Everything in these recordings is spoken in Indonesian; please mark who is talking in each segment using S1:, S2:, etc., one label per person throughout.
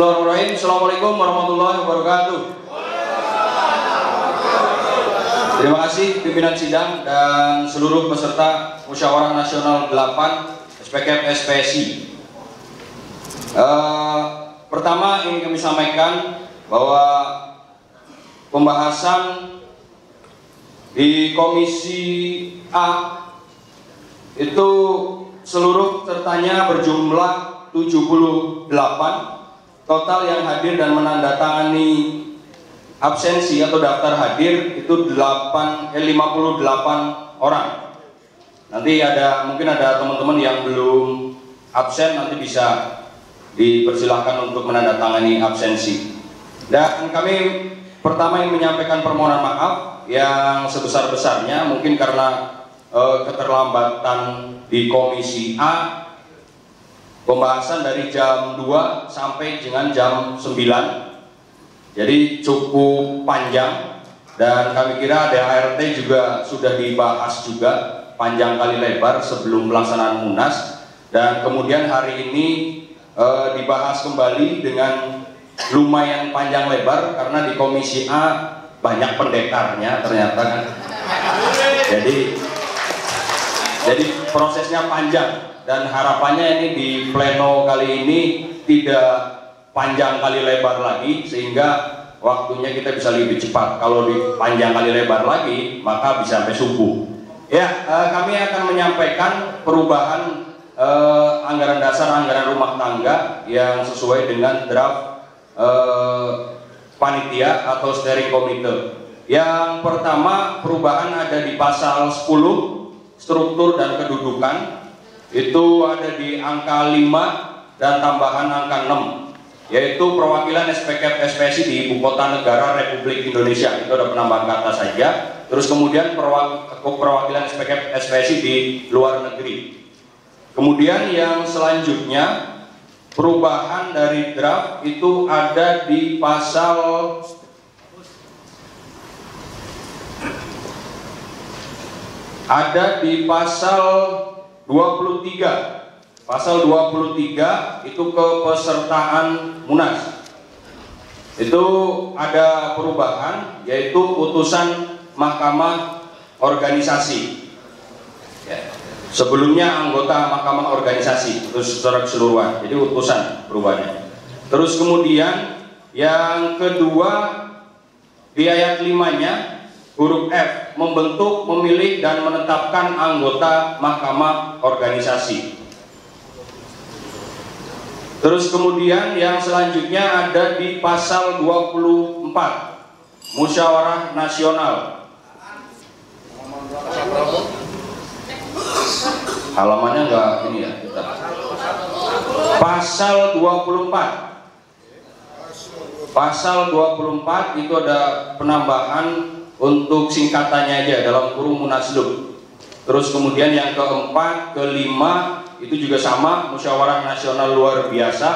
S1: Bismillahirrahmanirrahim. Assalamualaikum warahmatullahi wabarakatuh. Terima kasih pimpinan sidang dan seluruh peserta Musyawarah Nasional 8 SPKF SPSI. Pertama ingin kami sampaikan bahwa pembahasan di Komisi A itu seluruh pesertanya berjumlah 78, total yang hadir dan menandatangani absensi atau daftar hadir itu 58 orang. Nanti mungkin ada teman-teman yang belum absen, nanti bisa dipersilahkan untuk menandatangani absensi. Dan kami pertama ingin menyampaikan permohonan maaf yang sebesar-besarnya, mungkin karena keterlambatan di Komisi A, pembahasan dari jam 2 sampai dengan jam 9, jadi cukup panjang, dan kami kira ART juga sudah dibahas juga panjang kali lebar sebelum pelaksanaan Munas, dan kemudian hari ini dibahas kembali dengan lumayan panjang lebar karena di Komisi A banyak pendekarnya ternyata kan. Jadi prosesnya panjang, dan harapannya ini di pleno kali ini tidak panjang kali lebar lagi sehingga waktunya kita bisa lebih cepat. Kalau di panjang kali lebar lagi maka bisa sampai subuh. Ya, kami akan menyampaikan perubahan anggaran dasar, anggaran rumah tangga yang sesuai dengan draft panitia atau steering committee. Yang pertama, perubahan ada di pasal 10 struktur dan kedudukan, itu ada di angka 5 dan tambahan angka 6, yaitu perwakilan SPKF SPSI di Ibu Kota Negara Republik Indonesia. Itu ada penambahan kata saja. Terus kemudian perwakilan SPKF SPSI di luar negeri. Kemudian yang selanjutnya, perubahan dari draft itu ada di pasal pasal 23. Pasal 23 itu kepesertaan Munas. Itu ada perubahan, yaitu putusan Mahkamah Organisasi. Ya. Sebelumnya anggota Mahkamah Organisasi, terus secara keseluruhan. Jadi utusan perubahannya. Terus kemudian yang kedua, di ayat 5-nya huruf F, membentuk, memilih dan menetapkan anggota Mahkamah Organisasi. Terus kemudian yang selanjutnya ada di pasal 24 Musyawarah Nasional. Halamannya enggak ini ya. Pasal 24. Pasal 24 itu ada penambahan untuk singkatannya aja dalam kurung Munaslup. Terus kemudian yang keempat, kelima itu juga sama, Musyawarah Nasional Luar Biasa,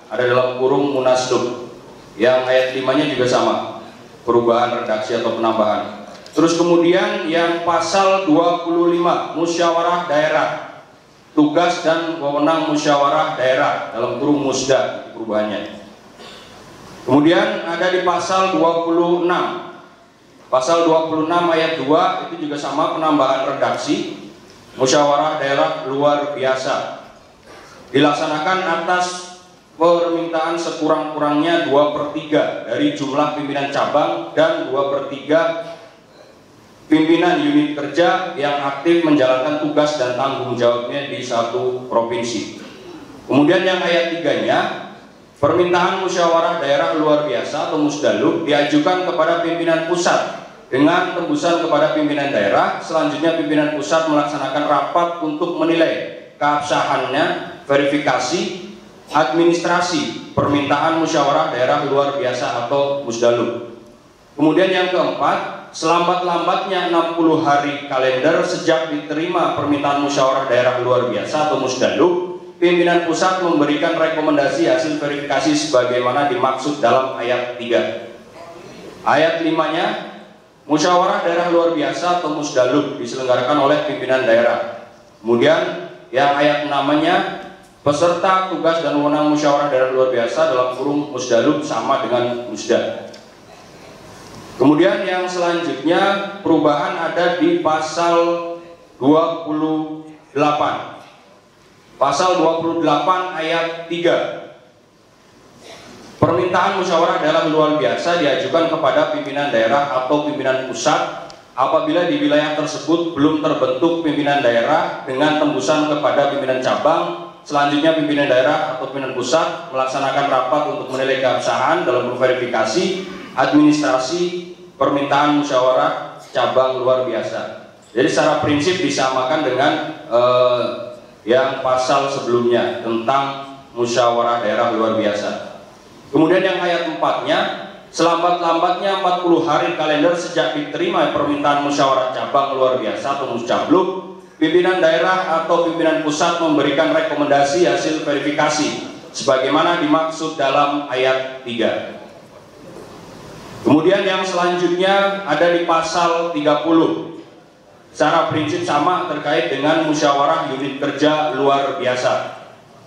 S1: ada dalam kurung Munaslup. Yang ayat 5-nya juga sama, perubahan redaksi atau penambahan. Terus kemudian yang pasal 25 Musyawarah Daerah, tugas dan wewenang musyawarah daerah dalam kurung Musda, perubahannya. Kemudian ada di pasal 26. Pasal 26 ayat 2 itu juga sama, penambahan redaksi, musyawarah daerah luar biasa dilaksanakan atas permintaan sekurang-kurangnya 2/3 dari jumlah pimpinan cabang dan 2/3 pimpinan unit kerja yang aktif menjalankan tugas dan tanggung jawabnya di satu provinsi. Kemudian yang ayat 3-nya, permintaan musyawarah daerah luar biasa atau musdaluk diajukan kepada pimpinan pusat dengan tembusan kepada pimpinan daerah. Selanjutnya pimpinan pusat melaksanakan rapat untuk menilai keabsahannya, verifikasi, administrasi permintaan musyawarah daerah luar biasa atau musdaluk. Kemudian yang keempat, selambat-lambatnya 60 hari kalender sejak diterima permintaan musyawarah daerah luar biasa atau musdaluk, pimpinan pusat memberikan rekomendasi hasil verifikasi sebagaimana dimaksud dalam ayat 3. Ayat 5-nya, musyawarah daerah luar biasa atau musdaluk diselenggarakan oleh pimpinan daerah. Kemudian yang ayat 6-nya, Peserta tugas dan wewenang musyawarah daerah luar biasa dalam kurung Musdalub sama dengan Musda. Kemudian yang selanjutnya perubahan ada di pasal 28. Pasal 28 ayat 3. Permintaan musyawarah daerah luar biasa diajukan kepada pimpinan daerah atau pimpinan pusat apabila di wilayah tersebut belum terbentuk pimpinan daerah dengan tembusan kepada pimpinan cabang. Selanjutnya pimpinan daerah atau pimpinan pusat melaksanakan rapat untuk menilai keabsahan dalam verifikasi administrasi permintaan musyawarah cabang luar biasa. Jadi secara prinsip disamakan dengan yang pasal sebelumnya tentang musyawarah daerah luar biasa. Kemudian yang ayat 4-nya, selambat-lambatnya 40 hari kalender sejak diterima permintaan musyawarah cabang luar biasa atau muscabluk, pimpinan daerah atau pimpinan pusat memberikan rekomendasi hasil verifikasi sebagaimana dimaksud dalam ayat 3. Kemudian yang selanjutnya ada di pasal 30. Secara prinsip sama terkait dengan musyawarah unit kerja luar biasa.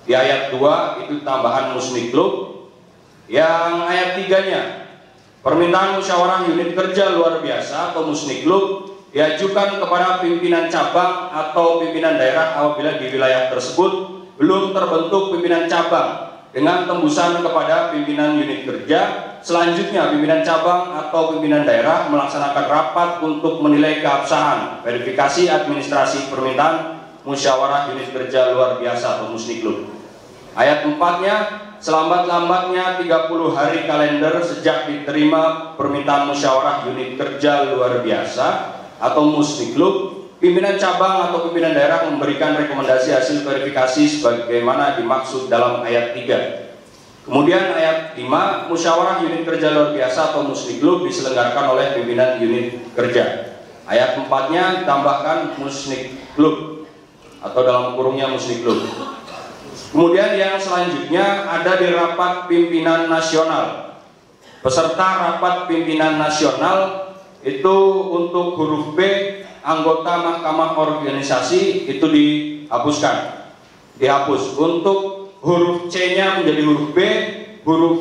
S1: Di ayat 2 itu tambahan musniklub. Yang ayat 3-nya, permintaan musyawarah unit kerja luar biasa atau musniklub diajukan kepada pimpinan cabang atau pimpinan daerah apabila di wilayah tersebut belum terbentuk pimpinan cabang dengan tembusan kepada pimpinan unit kerja. Selanjutnya pimpinan cabang atau pimpinan daerah melaksanakan rapat untuk menilai keabsahan verifikasi administrasi permintaan musyawarah unit kerja luar biasa atau musniklub. Ayat 4-nya, selambat-lambatnya 30 hari kalender sejak diterima permintaan musyawarah unit kerja luar biasa atau musniklub, pimpinan cabang atau pimpinan daerah memberikan rekomendasi hasil verifikasi sebagaimana dimaksud dalam ayat 3. Kemudian ayat 5, musyawarah unit kerja luar biasa atau musniklub diselenggarakan oleh pimpinan unit kerja. Ayat 4-nya ditambahkan musniklub atau dalam kurungnya musniklub. Kemudian yang selanjutnya ada di rapat pimpinan nasional. Peserta rapat pimpinan nasional itu untuk huruf B, anggota mahkamah organisasi itu dihapuskan. Dihapus. Untuk huruf C-nya menjadi huruf B, huruf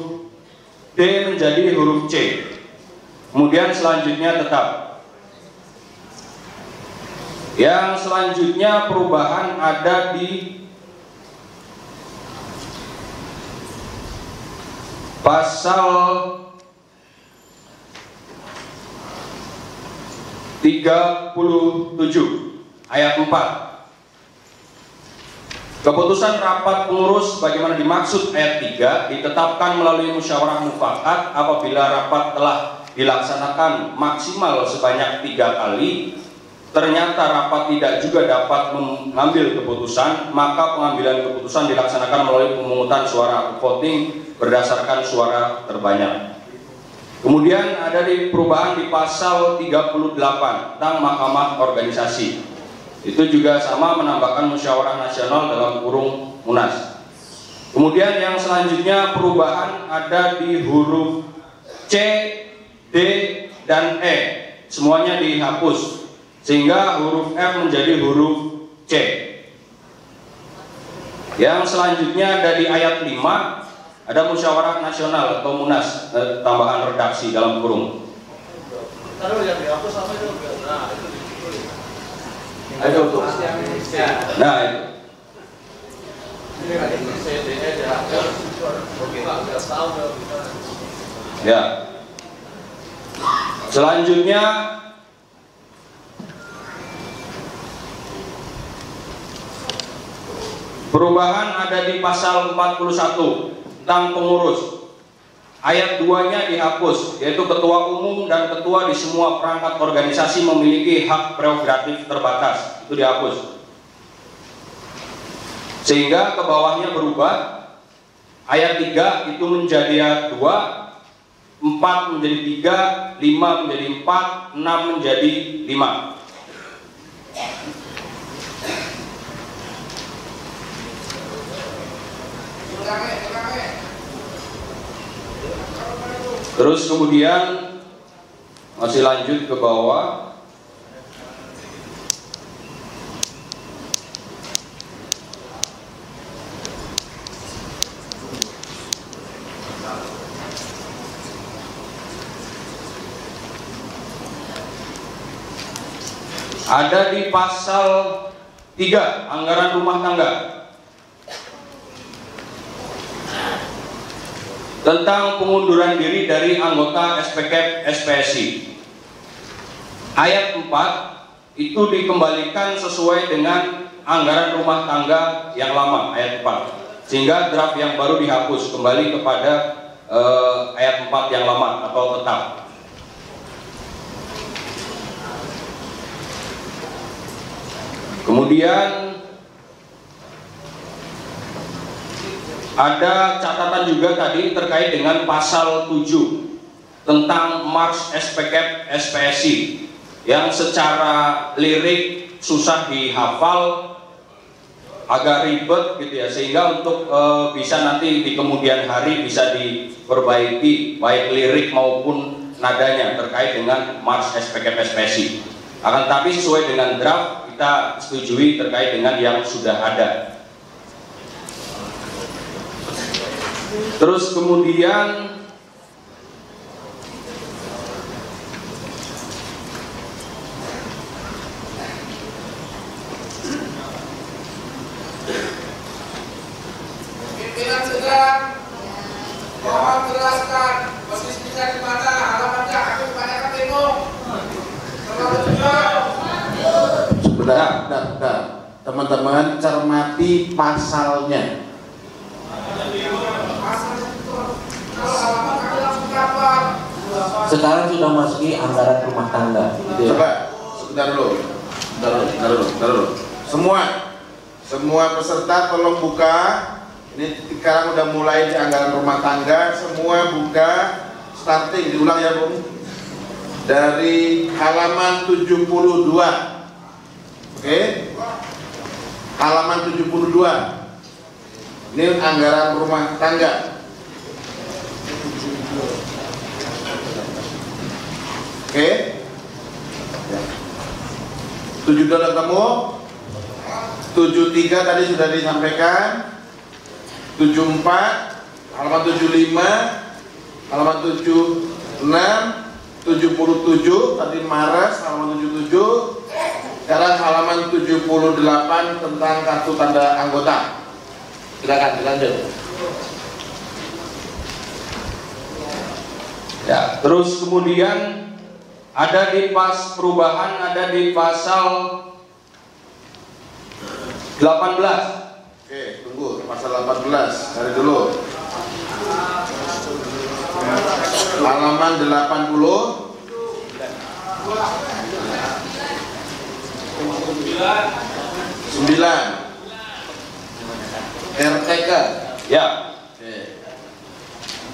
S1: D menjadi huruf C. Kemudian selanjutnya tetap. Yang selanjutnya perubahan ada di pasal 37 ayat 4. Keputusan rapat pengurus bagaimana dimaksud ayat 3 ditetapkan melalui musyawarah mufakat apabila rapat telah dilaksanakan maksimal sebanyak 3 kali. Ternyata rapat tidak juga dapat mengambil keputusan, maka pengambilan keputusan dilaksanakan melalui pemungutan suara atau voting berdasarkan suara terbanyak. Kemudian ada di perubahan di pasal 38 tentang mahkamah organisasi. Itu juga sama menambahkan musyawarah nasional dalam kurung Munas. Kemudian yang selanjutnya perubahan ada di huruf C, D, dan E. Semuanya dihapus sehingga huruf F menjadi huruf C. Yang selanjutnya ada di ayat 5, ada musyawarah nasional atau Munas, tambahan redaksi dalam kurung. Nah itu. Ya. Selanjutnya perubahan ada di pasal 41 tentang pengurus. Ayat 2-nya dihapus, yaitu ketua umum dan ketua di semua perangkat organisasi memiliki hak prerogatif terbatas. Itu dihapus. Sehingga ke bawahnya berubah. Ayat 3 itu menjadi ayat 2, 4 menjadi 3, 5 menjadi 4, 6 menjadi 5. Terus kemudian masih lanjut ke bawah. Ada di pasal 3 anggaran rumah tangga tentang pengunduran diri dari anggota SPKP SPSI. Ayat 4 itu dikembalikan sesuai dengan anggaran rumah tangga yang lama, ayat 4, sehingga draft yang baru dihapus kembali kepada ayat 4 yang lama atau tetap. Kemudian ada catatan juga tadi terkait dengan pasal 7 tentang Mars SPKP SPSI yang secara lirik susah dihafal, agak ribet gitu ya, sehingga untuk bisa nanti di kemudian hari bisa diperbaiki baik lirik maupun nadanya terkait dengan Mars SPKP SPSI. Akan tapi sesuai dengan draft kita setujui terkait dengan yang sudah ada. Terus kemudian
S2: pimpinan sedang mohon jelaskan posisinya di mana, alamatnya aku kebanyakan bingung.
S3: Sebentar. Teman-teman cermati pasalnya.
S4: Sekarang sudah masuki anggaran rumah tangga.
S3: Coba sebentar dulu. Semua peserta tolong buka. Ini sekarang udah mulai di anggaran rumah tangga. Semua buka, starting, diulang ya Bung. Dari halaman 72. Oke? Halaman 72. Ini anggaran rumah tangga. Oke? 72 udah ketemu? 73 tadi sudah disampaikan. 74, halaman 75, halaman 76, 77 tadi Maret halaman 77. Sekarang halaman 78 tentang kartu tanda anggota. Silakan dilanjut.
S1: Ya, terus kemudian ada di perubahan ada di pasal 18.
S3: Oke, tunggu pasal 18 cari dulu. Halaman 80. 9. Caretaker.
S1: Ya.
S3: Oke.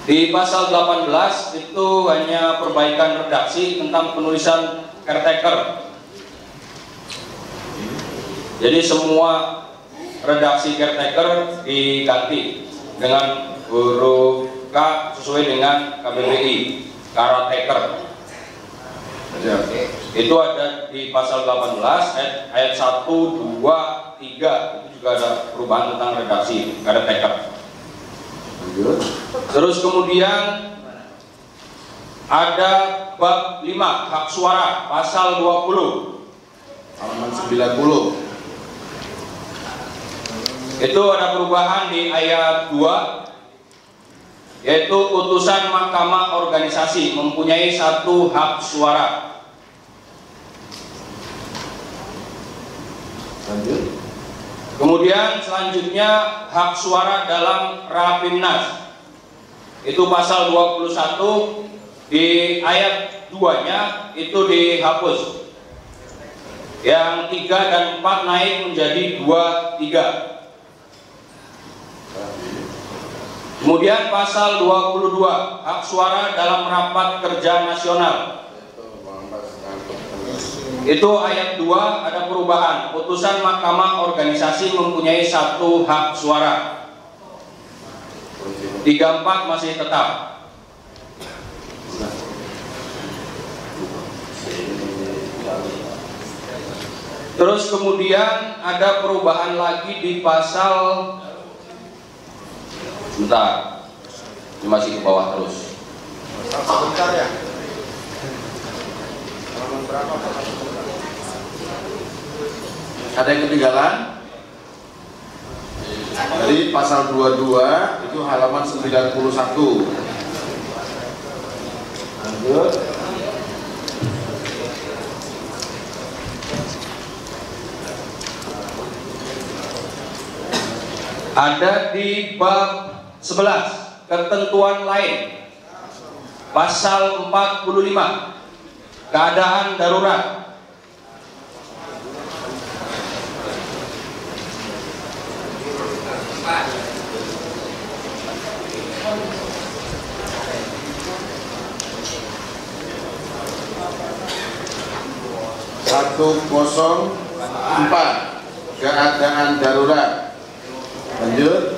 S1: Di pasal 18 itu hanya perbaikan redaksi tentang penulisan caretaker. Jadi semua redaksi caretaker diganti dengan huruf K sesuai dengan KBBI, caretaker.
S3: Ya.
S1: Itu ada di pasal 18 ayat 1, 2, 3 itu juga ada perubahan tentang redaksi caretaker.
S3: Lanjut.
S1: Terus kemudian ada bab 5 hak suara pasal 20.
S3: Halaman 90.
S1: Itu ada perubahan di ayat 2, yaitu utusan mahkamah organisasi mempunyai 1 hak suara.
S3: Lanjut.
S1: Kemudian selanjutnya hak suara dalam Rapimnas. Itu pasal 21 di ayat 2-nya itu dihapus. Yang 3 dan 4 naik menjadi 2, 3. Kemudian pasal 22 hak suara dalam rapat kerja nasional. Itu ayat 2 ada perubahan. Putusan mahkamah organisasi mempunyai 1 hak suara. 3, 4 masih tetap. Terus kemudian ada perubahan lagi di pasal, bentar, ini masih ke bawah terus.
S3: Sebentar ya. Ada yang ketinggalan? Dari pasal 22 itu halaman 91. Lanjut.
S1: Ada di bab 11 ketentuan lain pasal 45 keadaan darurat.
S3: (104) keadaan darurat. Lanjut.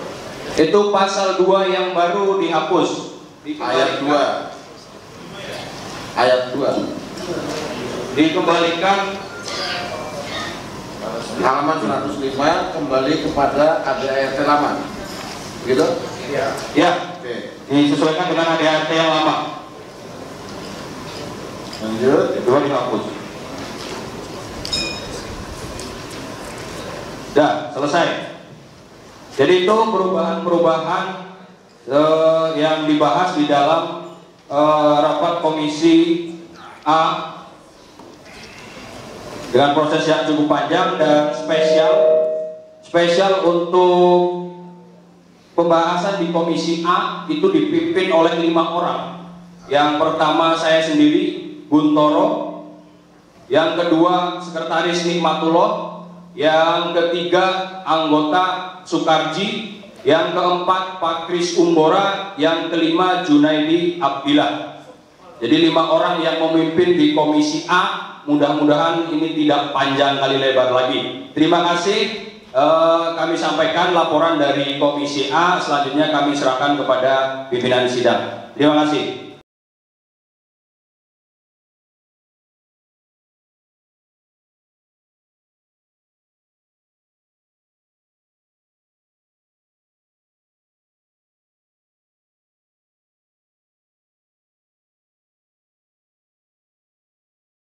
S1: Itu pasal 2 yang baru dihapus.
S3: Ayat 2. Ayat 2.
S1: Dikembalikan
S3: Halaman 105 kembali kepada ADART lama. Gitu?
S2: Iya.
S1: ya,
S3: Oke.
S1: disesuaikan dengan ADART yang lama.
S3: Lanjut.
S1: Kedua dihapus. Dah, selesai. Jadi itu perubahan-perubahan yang dibahas di dalam rapat komisi A dengan proses yang cukup panjang dan spesial untuk pembahasan di komisi A itu dipimpin oleh 5 orang. Yang pertama saya sendiri, Guntoro. Yang kedua Sekretaris Nikmatullah. Yang ketiga anggota Sukarji. Yang keempat Pak Kris Umbora. Yang kelima Junaidi Abdillah. Jadi 5 orang yang memimpin di komisi A. Mudah-mudahan ini tidak panjang kali lebar lagi. Terima kasih. Kami sampaikan laporan dari komisi A. Selanjutnya kami serahkan kepada pimpinan sidang. Terima kasih.